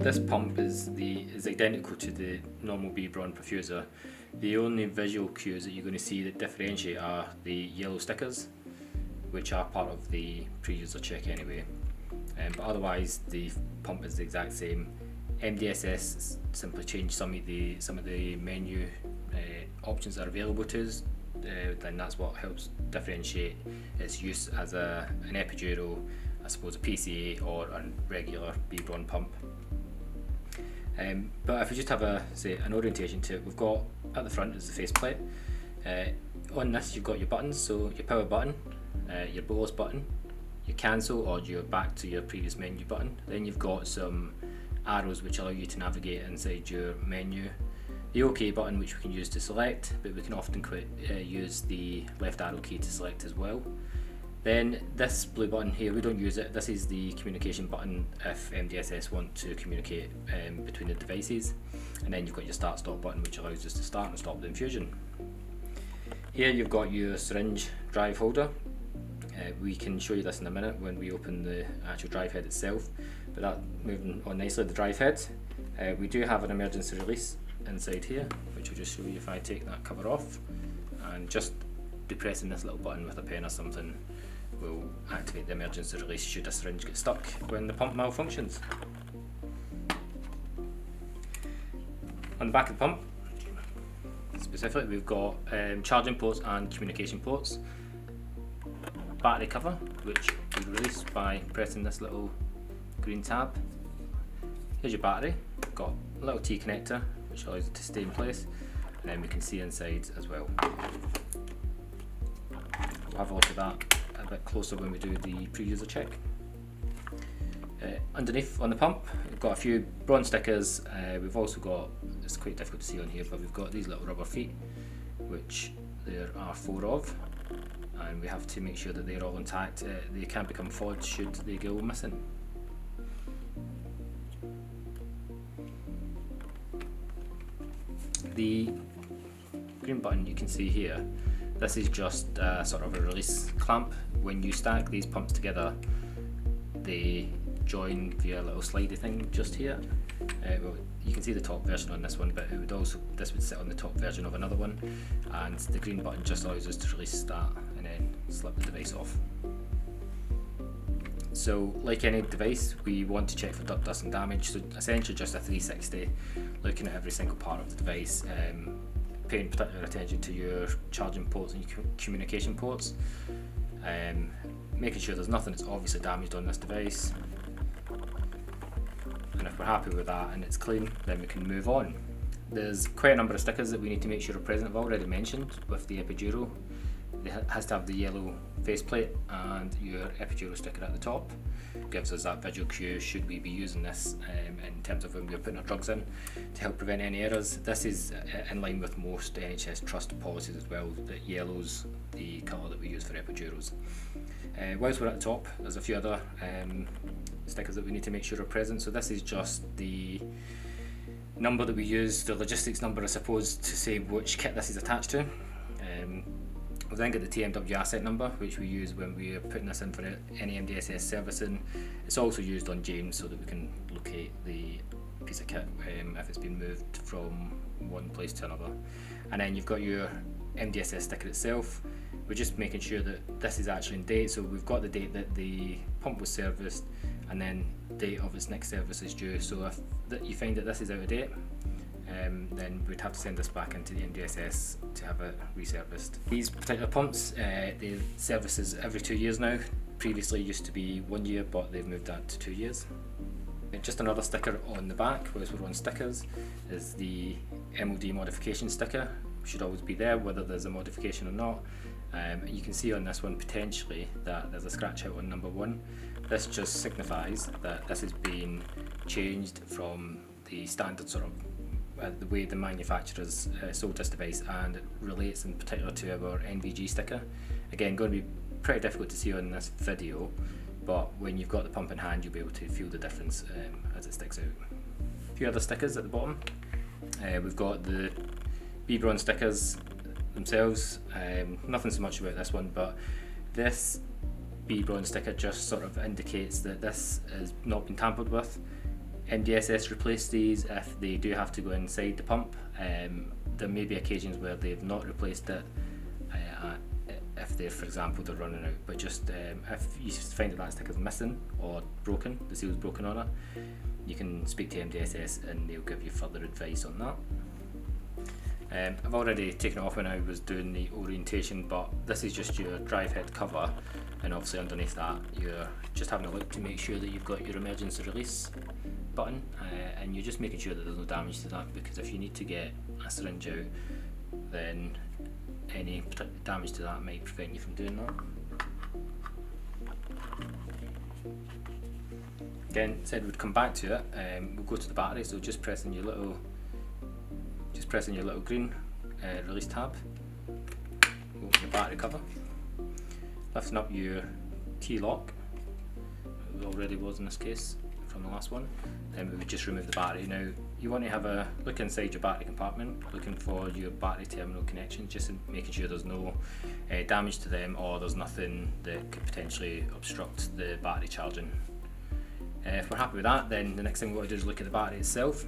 This pump is identical to the normal Bbraun perfusor. The only visual cues that you're going to see that differentiate are the yellow stickers, which are part of the pre-user check anyway. But otherwise the pump is the exact same. MDSS simply changed some of the menu options that are available to us. Then that's what helps differentiate its use as an epidural, I suppose a PCA, or a regular Bbraun pump. But if we just have an orientation to it, we've got at the front is the faceplate. On this you've got your buttons, so your power button, your bolus button, your cancel or your back to your previous menu button. Then you've got some arrows which allow you to navigate inside your menu. The OK button, which we can use to select, but we can often use the left arrow key to select as well. Then this blue button here, we don't use it. This is the communication button if MDSS want to communicate between the devices. And then you've got your start stop button, which allows us to start and stop the infusion. Here you've got your syringe drive holder. We can show you this in a minute when we open the actual drive head itself, but that moving on nicely, the drive head. We do have an emergency release inside here, which I'll just show you if I take that cover off, and just depressing this little button with a pen or something will activate the emergency release should a syringe get stuck when the pump malfunctions. On the back of the pump specifically, we've got charging ports and communication ports. Battery cover, which we release by pressing this little green tab. Here's your battery. We've got a little T connector which allows it to stay in place, and then we can see inside as well. We'll have a look at that a bit closer when we do the pre-user check. Underneath on the pump, we've got a few Bbraun stickers. We've also got, it's quite difficult to see on here, but we've got these little rubber feet, which there are 4 of, and we have to make sure that they're all intact. They can become fodged should they go missing. The green button you can see here, this is just sort of a release clamp. When you stack these pumps together, they join via a little slidey thing just here. Well, you can see the top version on this one, but this would sit on the top version of another one, and the green button just allows us to release that and then slip the device off. So like any device, we want to check for duct dust and damage, so essentially just a 360, looking at every single part of the device, paying particular attention to your charging ports and your communication ports, making sure there's nothing that's obviously damaged on this device. And if we're happy with that and it's clean, then we can move on. There's quite a number of stickers that we need to make sure are present. I've already mentioned with the epidural, it has to have the yellow faceplate and your epidural sticker at the top. It gives us that visual cue should we be using this in terms of when we're putting our drugs in to help prevent any errors. This is in line with most NHS trust policies as well, that yellow's the colour that we use for epidurals. Whilst we're at the top, there's a few other stickers that we need to make sure are present. So this is just the number that we use, the logistics number I suppose, to say which kit this is attached to. We'll then get the TMW asset number, which we use when we are putting this in for any MDSS servicing. It's also used on James so that we can locate the piece of kit if it's been moved from one place to another. And then you've got your MDSS sticker itself. We're just making sure that this is actually in date, so we've got the date that the pump was serviced and then date of its next service is due. So if you find that this is out of date, then we'd have to send this back into the MDSS to have it reserviced. These particular pumps, they services every 2 years now. Previously used to be 1 year, but they've moved that to 2 years. Just another sticker on the back, whilst we're on stickers, is the MOD modification sticker. Should always be there whether there's a modification or not. You can see on this one potentially that there's a scratch out on number 1. This just signifies that this has been changed from the standard sort of the way the manufacturers sold this device, and it relates in particular to our NVG sticker. Again, going to be pretty difficult to see on this video, but when you've got the pump in hand you'll be able to feel the difference as it sticks out. A few other stickers at the bottom. We've got the Bbraun stickers themselves. Nothing so much about this one, but this Bbraun sticker just sort of indicates that this has not been tampered with. MDSS replace these if they do have to go inside the pump. There may be occasions where they've not replaced it if they're, for example, they're running out, but just if you find that sticker's missing or broken, the seal's broken on it, you can speak to MDSS and they'll give you further advice on that. I've already taken it off when I was doing the orientation, but this is just your drive head cover, and obviously underneath that you're just having a look to make sure that you've got your emergency release button, and you're just making sure that there's no damage to that, because if you need to get a syringe out, then any damage to that might prevent you from doing that. Again, said we'd come back to it. We'll go to the battery, so just pressing your little green release tab, open the battery cover, lifting up your key lock, it already was in this case from the last one, then we would just remove the battery. Now you want to have a look inside your battery compartment, looking for your battery terminal connections, just making sure there's no damage to them or there's nothing that could potentially obstruct the battery charging. If we're happy with that, then the next thing we want to do is look at the battery itself.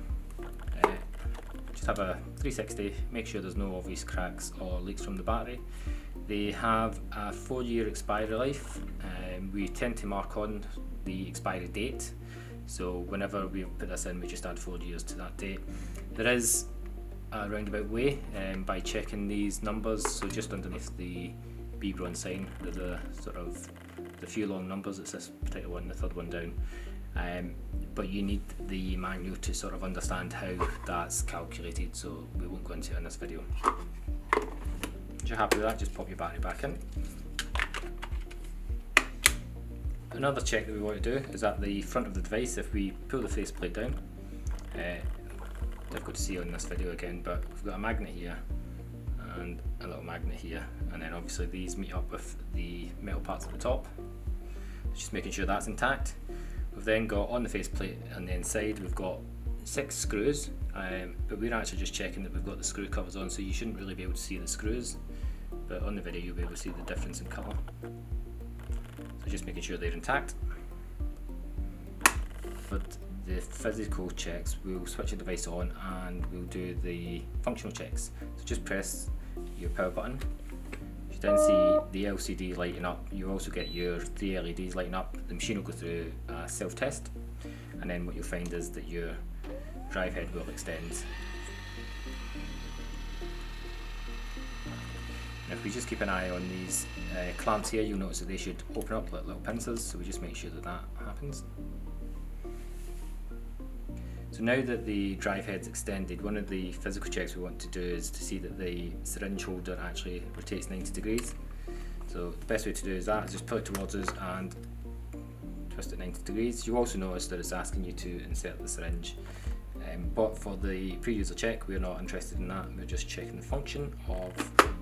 Just have a 360, make sure there's no obvious cracks or leaks from the battery. They have a 4-year expiry life. We tend to mark on the expiry date, so whenever we put this in, we just add 4 years to that date. There is a roundabout way by checking these numbers, so just underneath the Bbraun sign there's a sort of the few long numbers. It's this particular one, the third one down. But you need the manual to sort of understand how that's calculated, so we won't go into it in this video. If you're happy with that, just pop your battery back in. Another check that we want to do is at the front of the device. If we pull the faceplate down, difficult to see on this video again, but we've got a magnet here and a little magnet here, and then obviously these meet up with the metal parts at the top, just making sure that's intact. We've then got on the faceplate on the inside, we've got 6 screws, but we're actually just checking that we've got the screw covers on, so you shouldn't really be able to see the screws, but on the video you'll be able to see the difference in colour. So just making sure they're intact. But the physical checks, we'll switch the device on and we'll do the functional checks. So just press your power button. You then see the LCD lighting up. You also get your 3 LEDs lighting up. The machine will go through a self-test, and then what you'll find is that your drive head will extend. And if we just keep an eye on these clamps here, you'll notice that they should open up like little pincers, so we just make sure that that happens. So now that the drive head's extended, one of the physical checks we want to do is to see that the syringe holder actually rotates 90 degrees. So the best way to do is just pull it towards us and twist it 90 degrees. You'll also notice that it's asking you to insert the syringe. But for the pre-user check, we're not interested in that. We're just checking the function of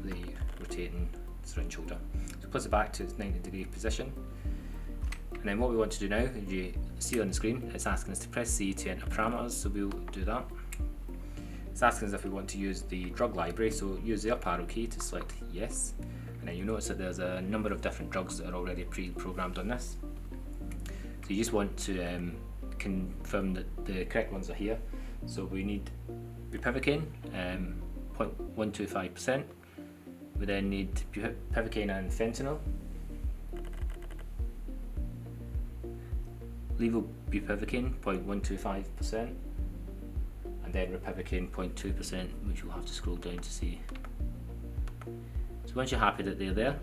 the rotating syringe holder. So place it back to its 90-degree position. And then what we want to do now, if you see on the screen, it's asking us to press C to enter parameters, so we'll do that. It's asking us if we want to use the drug library, so use the up arrow key to select yes. And then you'll notice that there's a number of different drugs that are already pre-programmed on this. So you just want to confirm that the correct ones are here. So we need bupivacaine, 0.125%. We then need bupivacaine and fentanyl. Levobupivacaine, 0.125%, and then ropivacaine, 0.2%, which you'll have to scroll down to see. So once you're happy that they're there,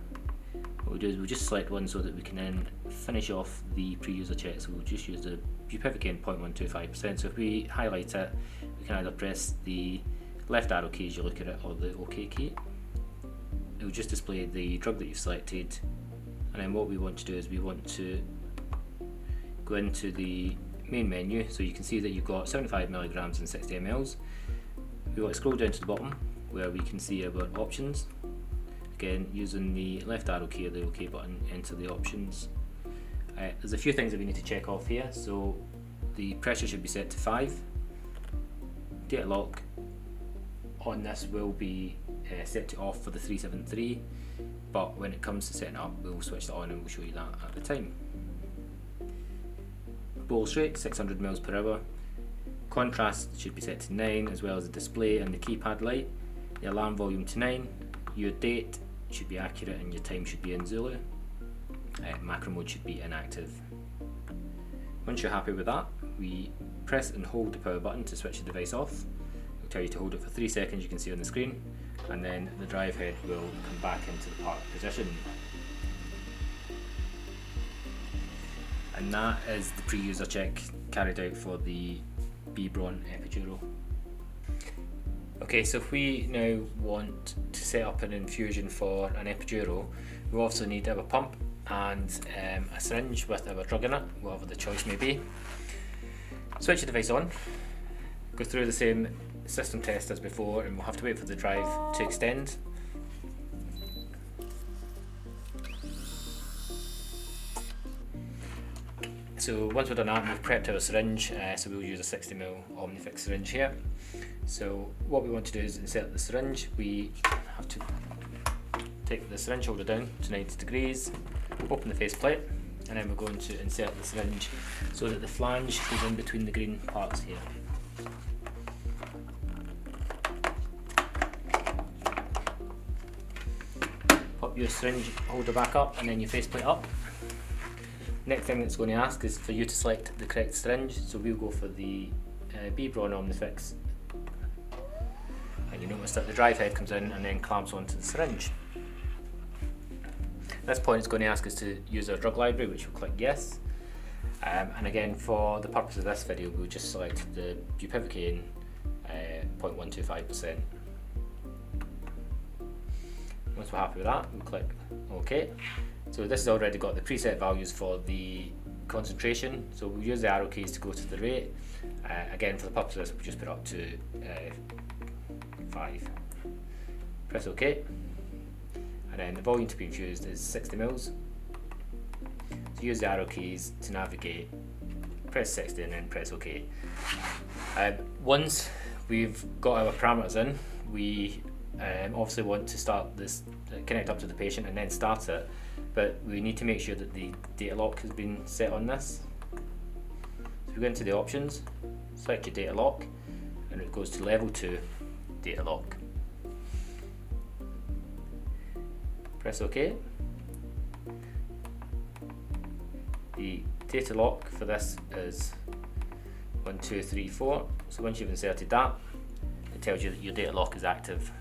what we do is we'll just select one so that we can then finish off the pre-user check. So we'll just use the bupivacaine 0.125%. So if we highlight it, we can either press the left arrow key as you look at it, or the OK key. It will just display the drug that you've selected, and then what we want to do is we want to go into the main menu, so you can see that you've got 75 milligrams and 60 mLs. We want to scroll down to the bottom where we can see our options. Again, using the left arrow key or the OK button, enter the options. There's a few things that we need to check off here. So the pressure should be set to 5. Data lock on this will be set to off for the 373, but when it comes to setting up, we'll switch that on and we'll show you that at the time. Bolus rate 600 mils per hour. contrast should be set to 9, as well as the display and the keypad light. The alarm volume to 9. Your date should be accurate and your time should be in Zulu. Macro mode should be inactive. Once you're happy with that, we press and hold the power button to switch the device off. It'll tell you to hold it for 3 seconds, you can see on the screen, and then the drive head will come back into the park position. And that is the pre-user check carried out for the Bbraun Epidural. Okay, so if we now want to set up an infusion for an epidural, we also need our pump and a syringe with our drug in it, whatever the choice may be. Switch the device on, go through the same system test as before, and we'll have to wait for the drive to extend. So once we've done that, we've prepped our syringe, so we'll use a 60ml Omnifix syringe here. So what we want to do is insert the syringe. We have to take the syringe holder down to 90 degrees, open the faceplate, and then we're going to insert the syringe so that the flange goes in between the green parts here. Pop your syringe holder back up and then your faceplate up. Next thing it's going to ask is for you to select the correct syringe, so we'll go for the Bbraun Omnifix. And you notice that the drive head comes in and then clamps onto the syringe. At this point it's going to ask us to use our drug library, which we'll click yes. And again, for the purpose of this video, we'll just select the bupivacaine 0.125%. Once we're happy with that, we'll click OK. So this has already got the preset values for the concentration, so we'll use the arrow keys to go to the rate. Again, for the purpose of this, we'll just put it up to 5. Press OK, and then the volume to be infused is 60 mils. So use the arrow keys to navigate, press 60 and then press OK. Once we've got our parameters in, we obviously want to start this, connect up to the patient and then start it, but we need to make sure that the data lock has been set on this. So we go into the options, select your data lock, and it goes to level 2 data lock. Press OK. The data lock for this is 1, 2, 3, 4. So once you've inserted that, it tells you that your data lock is active.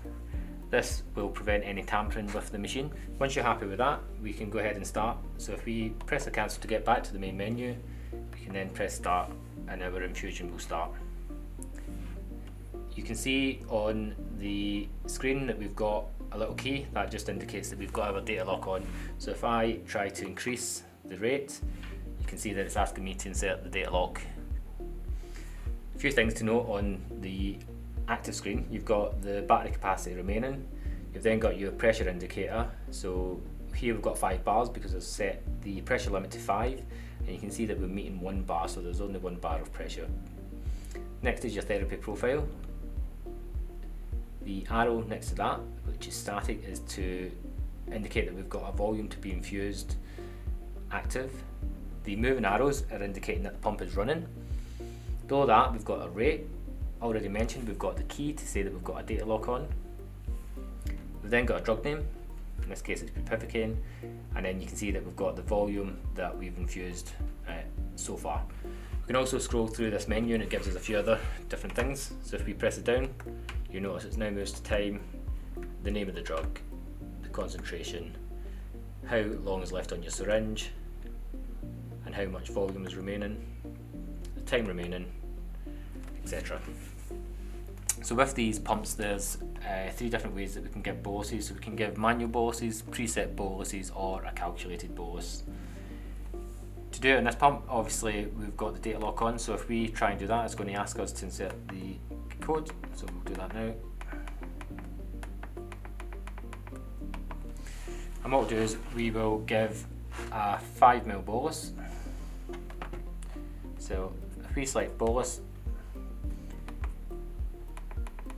This will prevent any tampering with the machine. Once you're happy with that, we can go ahead and start. So if we press the cancel to get back to the main menu, we can then press start and our infusion will start. You can see on the screen that we've got a little key that just indicates that we've got our data lock on. So if I try to increase the rate, you can see that it's asking me to insert the data lock. A few things to note on the active screen: you've got the battery capacity remaining, you've then got your pressure indicator. So here we've got 5 bars because I've set the pressure limit to 5, and you can see that we're meeting 1 bar, so there's only 1 bar of pressure. Next is your therapy profile. The arrow next to that, which is static, is to indicate that we've got a volume to be infused active. The moving arrows are indicating that the pump is running. Below that, we've got a rate. Already mentioned, we've got the key to say that we've got a data lock on. We've then got a drug name, in this case it's bupivacaine, and then you can see that we've got the volume that we've infused so far. We can also scroll through this menu and it gives us a few other different things. So if we press it down, you notice it's now moves to time, the name of the drug, the concentration, how long is left on your syringe, and how much volume is remaining, the time remaining, etc. So with these pumps, there's 3 different ways that we can give boluses. So we can give manual boluses, preset boluses, or a calculated bolus. To do it in this pump, obviously we've got the data lock on, so if we try and do that, it's going to ask us to insert the code, so we'll do that now. And what we'll do is we will give a 5 ml bolus. So if we select bolus,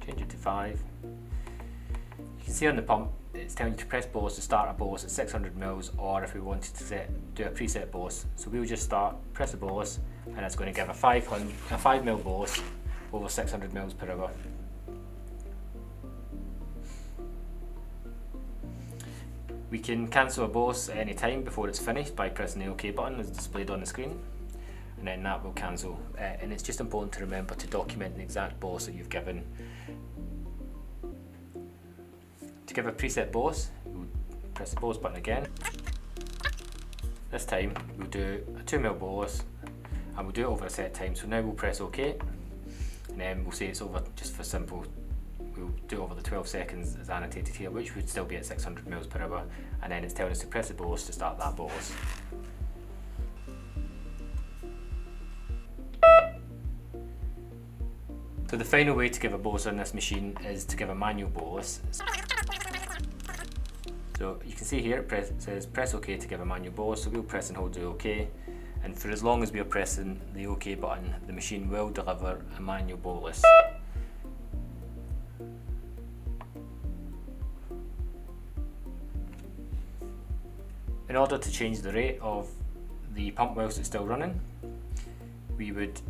change it to 5, you can see on the pump it's telling you to press bolus to start a bolus at 600 mils, or if we wanted to do a preset bolus. So we'll just press a bolus, and it's going to give a 5 ml bolus over 600 mils per hour. We can cancel a bolus at any time before it's finished by pressing the OK button as displayed on the screen, and then that will cancel. And it's just important to remember to document the exact bolus that you've given. To give a preset bolus, we'll press the bolus button again. This time we'll do a 2 ml bolus, and we'll do it over a set time. So now we'll press OK, and then we'll say it's over just for simple. We'll do it over the 12 seconds as annotated here, which would still be at 600 mils per hour, and then it's telling us to press the bolus to start that bolus. So the final way to give a bolus on this machine is to give a manual bolus. So you can see here it says press OK to give a manual bolus, so we'll press and hold the OK, and for as long as we are pressing the OK button, the machine will deliver a manual bolus. In order to change the rate of the pump whilst it's still running, we would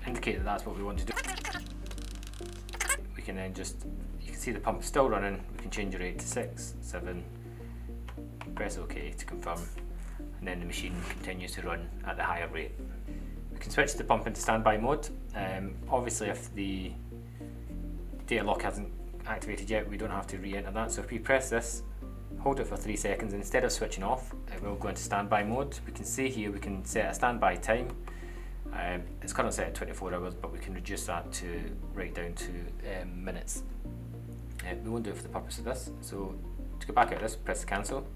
indicate that that's what we want to do. We can then you can see the pump is still running, we can change the rate to 6, 7, press OK to confirm, and then the machine continues to run at the higher rate. We can switch the pump into standby mode. Obviously if the data lock hasn't activated yet, we don't have to re-enter that, so if we press this, hold it for 3 seconds, and instead of switching off, it will go into standby mode. We can see here we can set a standby time. It's currently set at 24 hours, but we can reduce that to right down to minutes. We won't do it for the purpose of this, so to go back out of this, press cancel,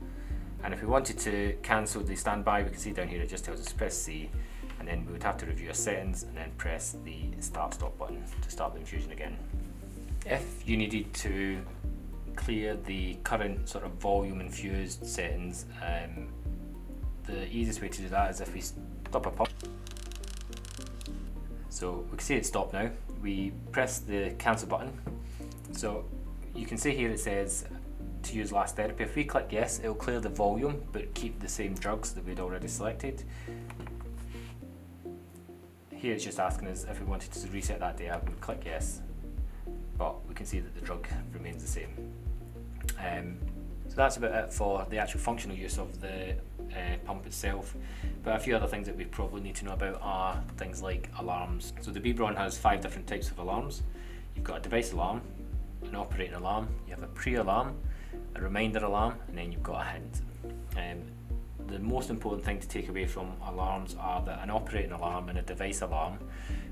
and if we wanted to cancel the standby, we can see down here it just tells us press C, and then we would have to review our settings and then press the start stop button to start the infusion again. If you needed to clear the current sort of volume infused settings, the easiest way to do that is if we stop a pump. So we can see it stopped now. We press the cancel button. So you can see here it says to use last therapy. If we click yes, it will clear the volume but keep the same drugs that we'd already selected. Here it's just asking us if we wanted to reset that data, we would click yes, but we can see that the drug remains the same. So that's about it for the actual functional use of the pump itself, but a few other things that we probably need to know about are things like alarms. So the Bbraun has 5 different types of alarms. You've got a device alarm, an operating alarm, you have a pre-alarm, a reminder alarm, and then you've got a hint. The most important thing to take away from alarms are that an operating alarm and a device alarm,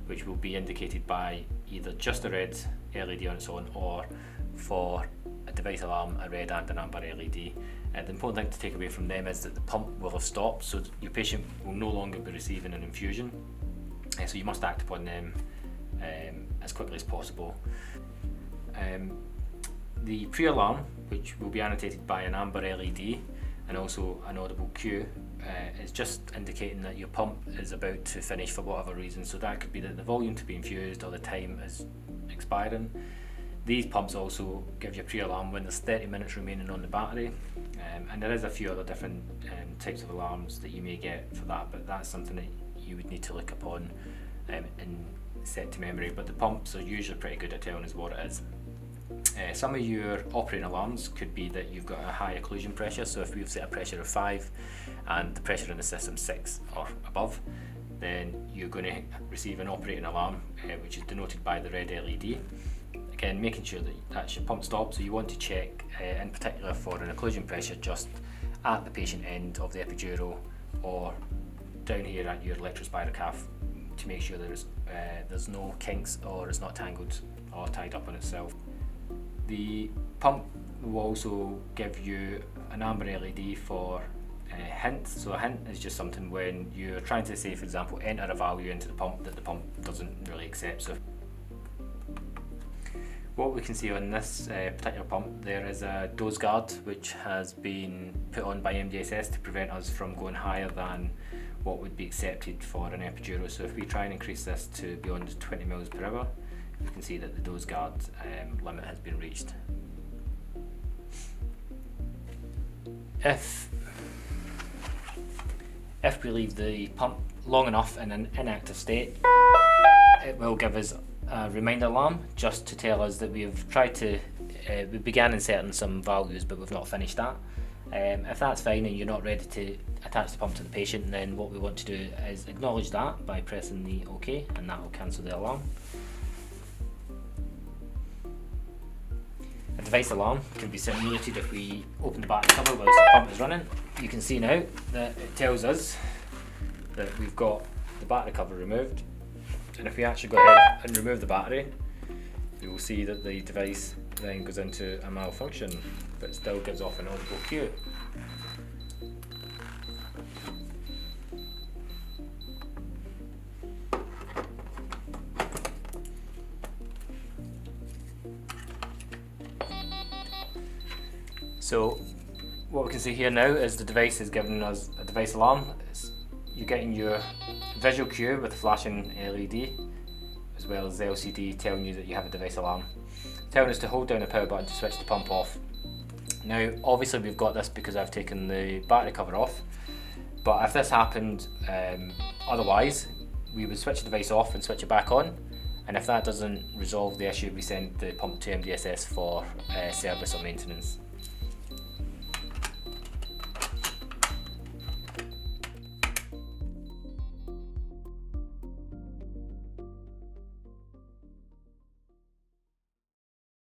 which will be indicated by either just a red LED on its own, or for a device alarm, a red and an amber LED. The important thing to take away from them is that the pump will have stopped, so your patient will no longer be receiving an infusion. So you must act upon them as quickly as possible. The pre-alarm, which will be annotated by an amber LED and also an audible cue, is just indicating that your pump is about to finish for whatever reason. So that could be that the volume to be infused or the time is expiring. These pumps also give you a pre-alarm when there's 30 minutes remaining on the battery, and there is a few other different types of alarms that you may get for that, but that's something that you would need to look upon and set to memory. But the pumps are usually pretty good at telling us what it is. Some of your operating alarms could be that you've got a high occlusion pressure, so if we've set a pressure of 5 and the pressure in the system 6 or above, then you're going to receive an operating alarm, which is denoted by the red LED. Again, making sure that that's your pump stop, so you want to check in particular for an occlusion pressure just at the patient end of the epidural or down here at your electrospirograph to make sure there's no kinks or it's not tangled or tied up on itself. The pump will also give you an amber LED for a hint. So a hint is just something when you're trying to say, for example, enter a value into the pump that the pump doesn't really accept. So what we can see on this particular pump, there is a dose guard which has been put on by MDSS to prevent us from going higher than what would be accepted for an epidural. So if we try and increase this to beyond 20 mils per hour, you can see that the dose guard limit has been reached. If we leave the pump long enough in an inactive state, it will give us a reminder alarm just to tell us that we've tried to, we began inserting some values but we've not finished that. If that's fine and you're not ready to attach the pump to the patient, then what we want to do is acknowledge that by pressing the OK, and that will cancel the alarm. A device alarm can be simulated if we open the battery cover whilst the pump is running. You can see now that it tells us that we've got the battery cover removed, and if we actually go ahead and remove the battery, you will see that the device then goes into a malfunction, but still gives off an audible cue. So what we can see here now is the device is giving us a device alarm. You're getting your visual cue with a flashing LED, as well as the LCD telling you that you have a device alarm, telling us to hold down the power button to switch the pump off. Now obviously we've got this because I've taken the battery cover off, but if this happened otherwise, we would switch the device off and switch it back on, and if that doesn't resolve the issue, we send the pump to MDSS for service or maintenance.